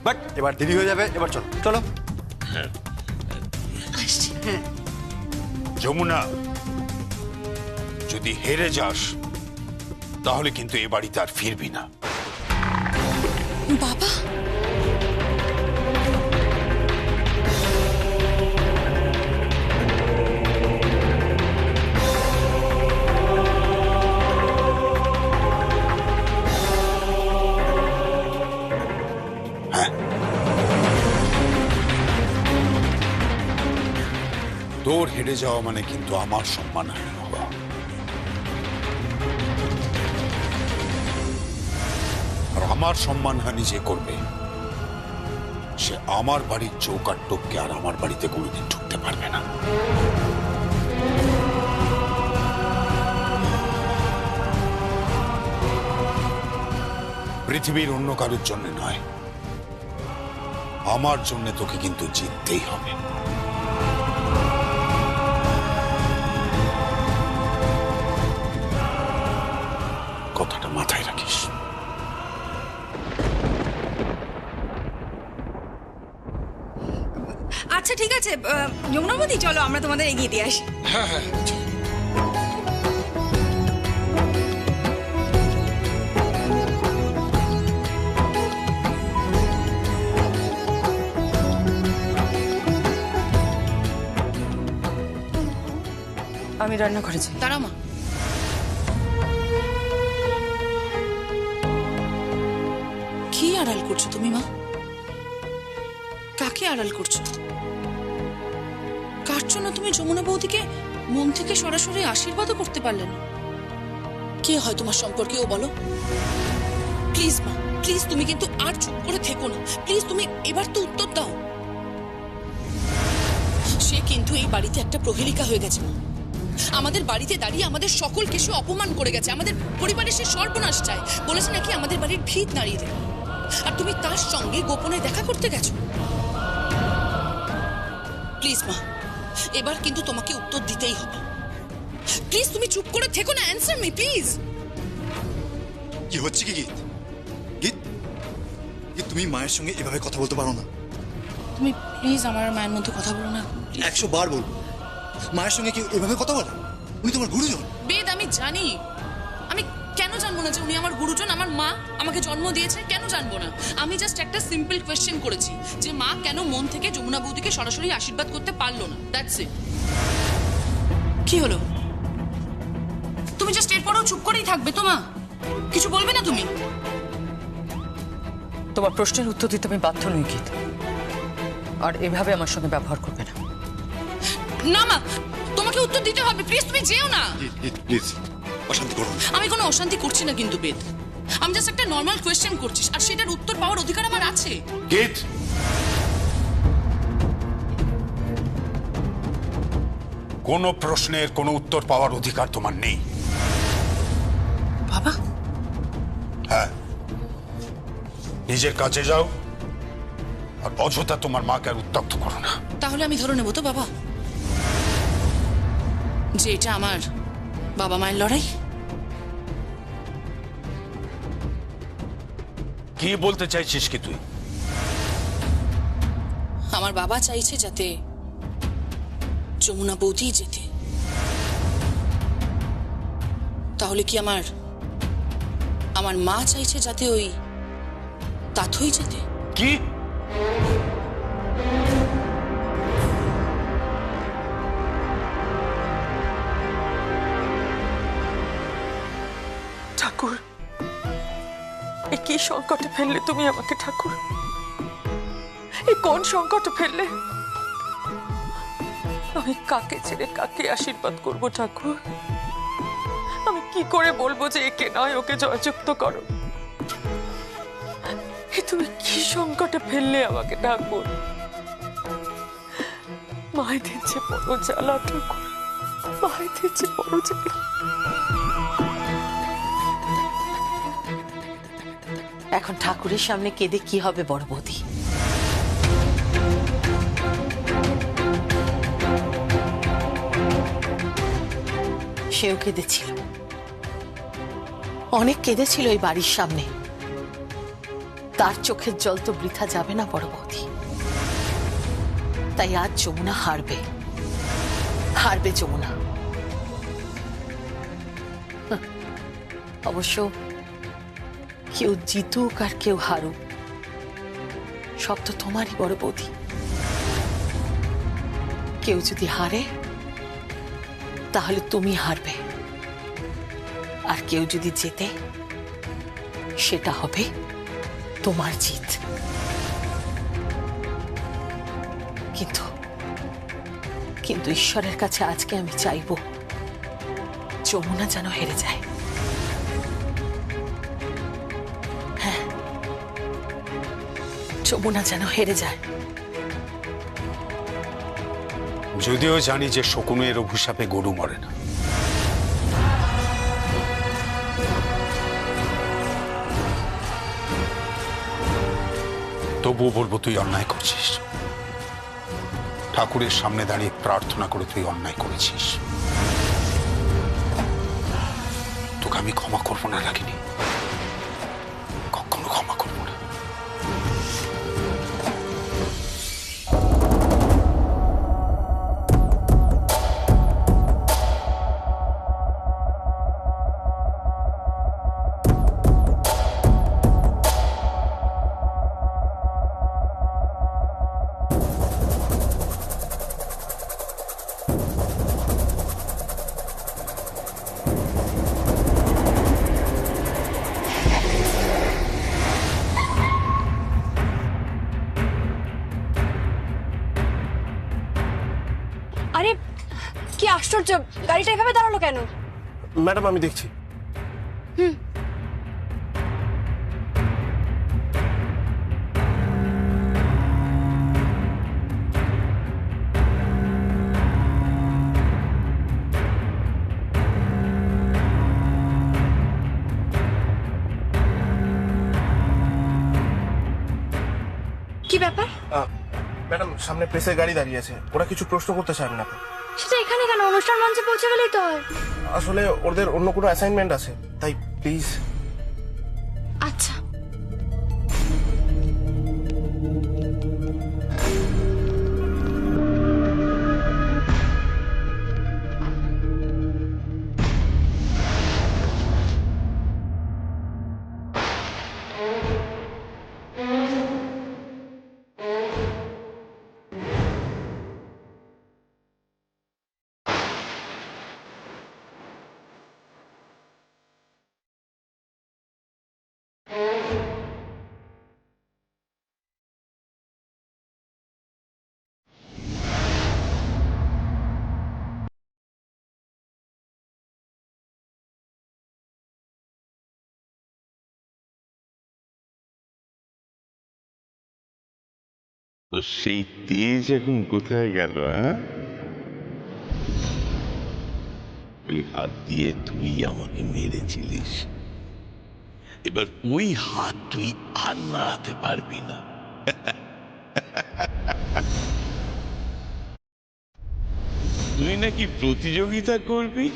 But এবার দেরি হয়ে যাবে, এবার চলো চলো। যমুনা, যদি হেরে যাস তাহলে কিন্তু এ বাড়িতে আর ফিরবি না। বাবা, তোর হেরে যাওয়া মানে কিন্তু আমার সম্মানহানি হওয়া। আর আমার সম্মানহানি যে করবে সে আমার বাড়ির চৌকাঠ টপকে আর আমার বাড়িতে কোনোদিন ঢুকতে পারবে না। পৃথিবীর অন্য কারোর জন্য নয়, আমার জন্য তোকে কিন্তু জিততেই হবে। কথাটা মাথায় রাখিস। আচ্ছা ঠিক আছে যমুনাবতী, চলো আমরা তোমাদের এগিয়ে দিয়ে আসি। হ্যাঁ হ্যাঁ, আমি রান্নাঘরে যাই। দাঁড়াও মা, কি আড়াল করছো তুমি মা? কাকে আড়াল করছো? কার জন্য তুমি যমুনা বৌদিকে মন থেকে সরাসরি আশীর্বাদও করতে পারলে না? কে হয় তোমার সম্পর্কে ও বলো? প্লিজ মা, প্লিজ তুমি কিন্তু আর চুপ করে থেকো না। প্লিজ তুমি এবার তো উত্তর দাও। সে কিন্তু এই বাড়িতে একটা প্রহেলিকা হয়ে গেছে মা। আমাদের বাড়িতে দাঁড়িয়ে আমাদের সকলকে সে অপমান করে গেছে। আমাদের পরিবারের সে সর্বনাশ চায়, বলেছে নাকি আমাদের বাড়ির ভিত নাড়িয়ে দেবে। আর তুমি তার সঙ্গে গোপনে দেখা করতে গেছো। প্লিজ মা, এবার কিন্তু তোমাকে উত্তর দিতেই হবে। প্লিজ তুমি চুপ করে থেকো না, অ্যানসার মি প্লিজ। কি হচ্ছে কি গীত? গীত, তুমি মায়ের সঙ্গে এভাবে কথা বলতে পারো না। তুমি প্লিজ আমার মায়ের মধ্যে কথা বলো না। 100 বার বলবো, মায়ের সঙ্গে কি এভাবে কথা বলে? উনি তোমার গুরুজন। বেদ, আমি জানি। আমি কেন জানবো না যে উনি আমার গুরুজন? আমার মা আমাকে জন্ম দিয়েছে, কেন জানবো না? আমি জাস্ট একটা সিম্পল কোয়েশ্চেন করেছি যে মা কেন মন থেকে যমুনা বৌদিকে সরাসরি আশীর্বাদ করতে পারলো না। That's it. কি হলো? তুমি জাস্ট এরপরেও চুপ করেই থাকবে তো মা? কিছু বলবে না তুমি? তোমার প্রশ্নের উত্তর দিতে আমি বাধ্য নই গীত, আর এভাবে আমার সঙ্গে ব্যবহার করবে না। না মা, তোমাকে উত্তর দিতে হবে। প্লিজ তুমি যেও না। গীত প্লিজ, অশান্তি করো না। আমি কোনো অশান্তি করছি না কিন্তু বেদ। আমি জাস্ট একটা নর্মাল কোয়েশ্চেন করছি, আর সেটার উত্তর পাওয়ার অধিকার আমার আছে। গীত, কোনো প্রশ্নের কোনো উত্তর পাওয়ার অধিকার তোমার নেই। বাবা, হ্যাঁ, নিজের কাজে যাও আর অযথা তোমার মাকে আর উত্তপ্ত করো না। তাহলে আমি ধরে নেবো তো বাবা যে এটা আমার বাবা মায়ের লড়াই? কি বলতে চাইছিস কি তুই? আমার বাবা চাইছে যাতে যমুনা বৌদি যেতে। তাহলে কি আমার মা চাইছে যাতে ওই তাথই যেতে? কি? ঠাকুর, এ কি সংকটে ফেললে তুমি আমাকে ঠাকুর? এ কোন সংকটে ফেললে? আমি কাকে ছেড়ে কাকে আশীর্বাদ করব ঠাকুর? আমি কি করে বলবো যে একে নয় ওকে জয়যুক্ত করো? এ তুমি কি সংকটে ফেললে আমাকে ঠাকুর? মায়ের দিচ্ছে বড় জ্বালা ঠাকুর, মায়ের দিচ্ছে বড় জ্বালা। এখন ঠাকুরের সামনে কেঁদে কি হবে বড় বৌদি? সেও কেঁদেছিল, অনেক কেঁদেছিল এই বাড়ির সামনে। তার চোখের জল তো বৃথা যাবে না বড় বৌদি। তাই আজ যমুনা হারবে, হারবে যমুনা। অবশ্য কেউ জিতুক আর কেউ হারুক, সব তো তোমারই বড় বৌদি। কেউ যদি হারে তাহলে তুমি হারবে, আর কেউ যদি জেতে সেটা হবে তোমার জিত। কিন্তু কিন্তু ঈশ্বরের কাছে আজকে আমি চাইব যমুনা যেন হেরে যায়। হ্যাঁ, যমুনা যেন হেরে যায়। যদিও জানি যে শকুনের অভিশাপে গরু মরে না, তবুও বলবো তুই অন্যায় করছিস। ঠাকুরের সামনে দাঁড়িয়ে প্রার্থনা করে তুই অন্যায় করেছিস। তোকে আমি ক্ষমা করবো না রাখিনি, কখনো ক্ষমা করবো না। আরে কি আশ্চর্য, গাড়িটা এভাবে দাঁড়ালো কেন? ম্যাডাম আমি দেখছি। কি ব্যাপার? ম্যাডাম সামনে প্রেসের গাড়ি দাঁড়িয়ে আছে, ওরা কিছু প্রশ্ন করতে চায় না। সেটা এখানে কেন? অনুষ্ঠান মঞ্চে পৌঁছে গেলেই তো হয়। আসলে ওদের অন্য কোনো অ্যাসাইনমেন্ট আছে, তাই প্লিজ। আচ্ছা, তো সেই তেজ এখন কোথায় গেল? হ্যাঁ, ওই হাত দিয়ে তুই আমাকে মেরেছিলিস, এবার ওই হাত তুই আর নাড়াতে পারবি না। তুই নাকি প্রতিযোগিতা করবি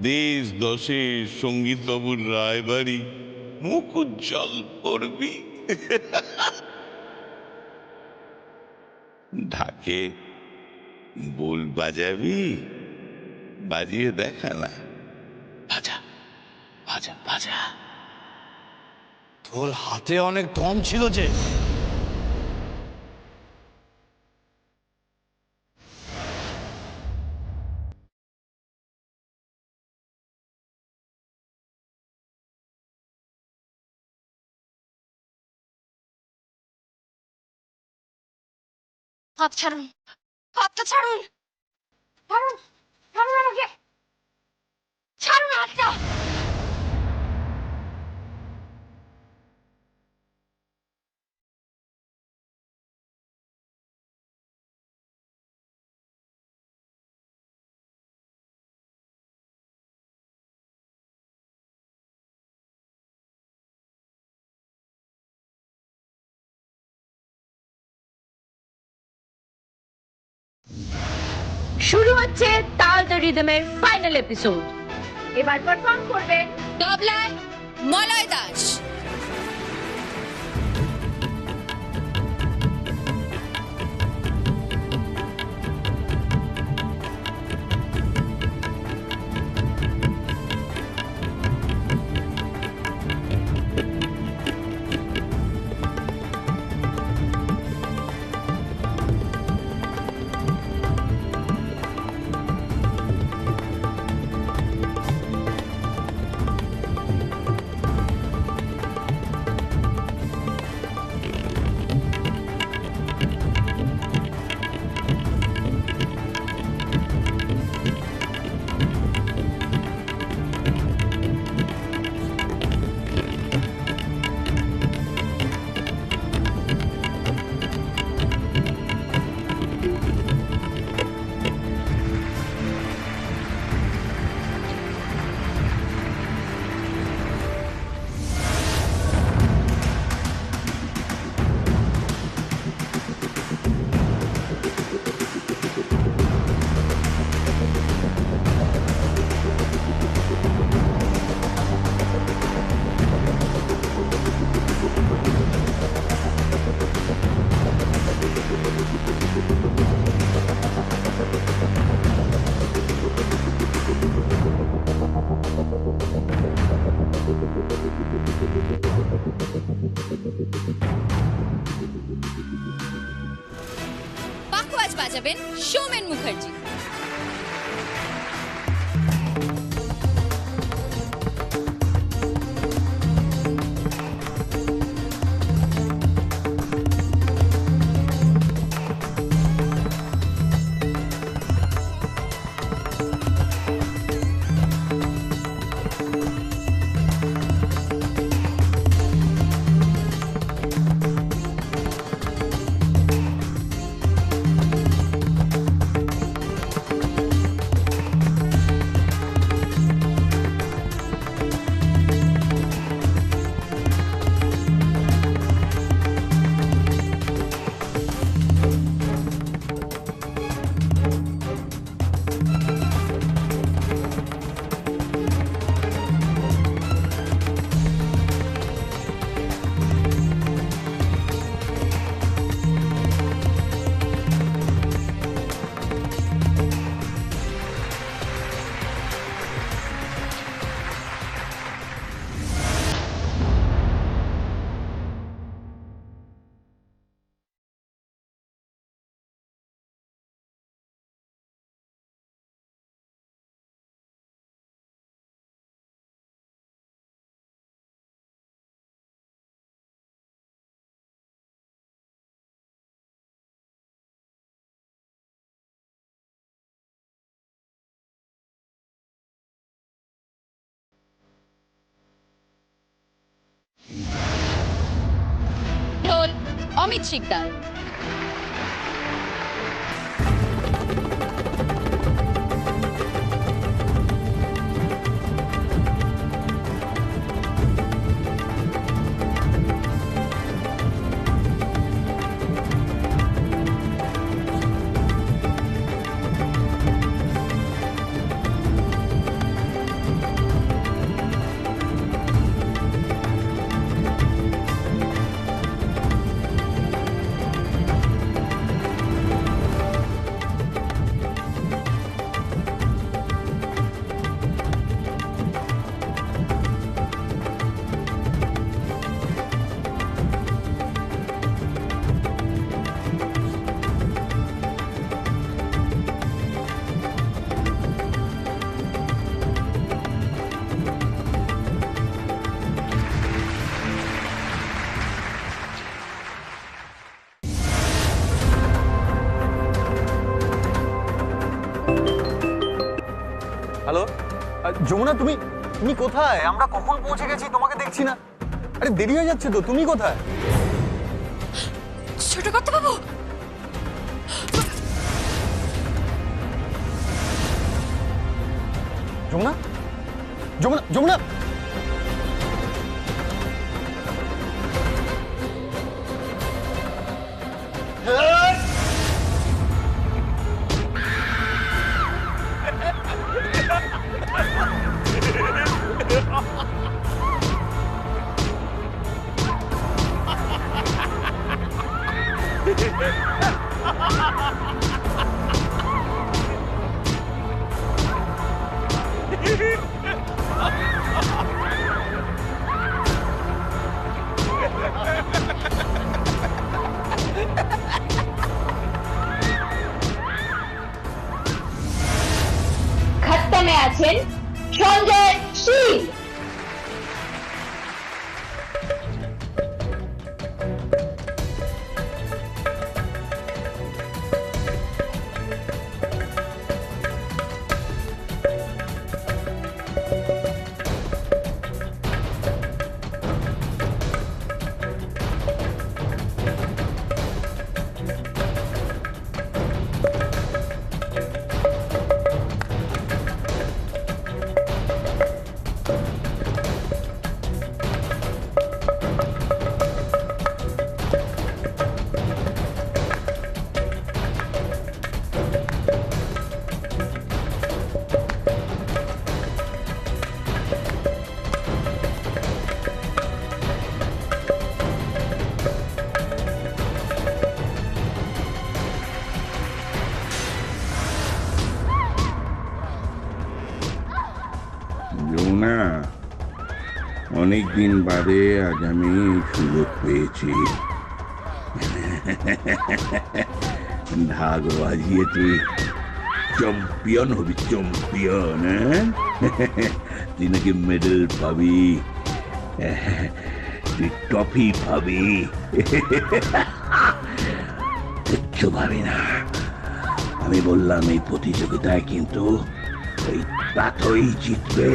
দেশ দশের সঙ্গীত বাবুর রায়বাড়ি, মুখ উজ্জ্বল করবি। ঢাকে বোল বাজাবি, বাজিয়ে দেখা না। বাজা বাজা বাজা। তোর হাতে অনেক দম ছিল যে। হাত ছাড়ুন, হাতটা ছাড়ুন, ছাড়ুন, ছাড়ুন আমাকে, ছাড়ুন হাতটা। শুরু হচ্ছে তাল দ্য রিদমের ফাইনাল এপিসোড। এবার পারফর্ম করবেন তবলায় মলয় দাস, বাজাবেন সৌমেন মুখার্জি। অমিত শিকদার। হ্যালো যমুনা, তুমি তুমি কোথায়? আমরা কখন পৌঁছে গেছি, তোমাকে দেখছি না। আরে দেরি হয়ে যাচ্ছে তো, তুমি কোথায়? ছোট কথা বাবু, যমুনা, যমুনা, যমুনা, খাত্তামে আছেন সঞ্জয় শীল। যমুনা, অনেকদিন বাদে আজ আমি সুযোগ পেয়েছি। ঢাক বাজিয়ে তুই চ্যাম্পিয়ন হবি, চ্যাম্পিয়ন। তুই নাকি মেডেল পাবি, তুই ট্রফি পাবি। কিচ্ছু ভাবি না, আমি বললাম এই প্রতিযোগিতায় কিন্তু ওই তাতই জিতবে।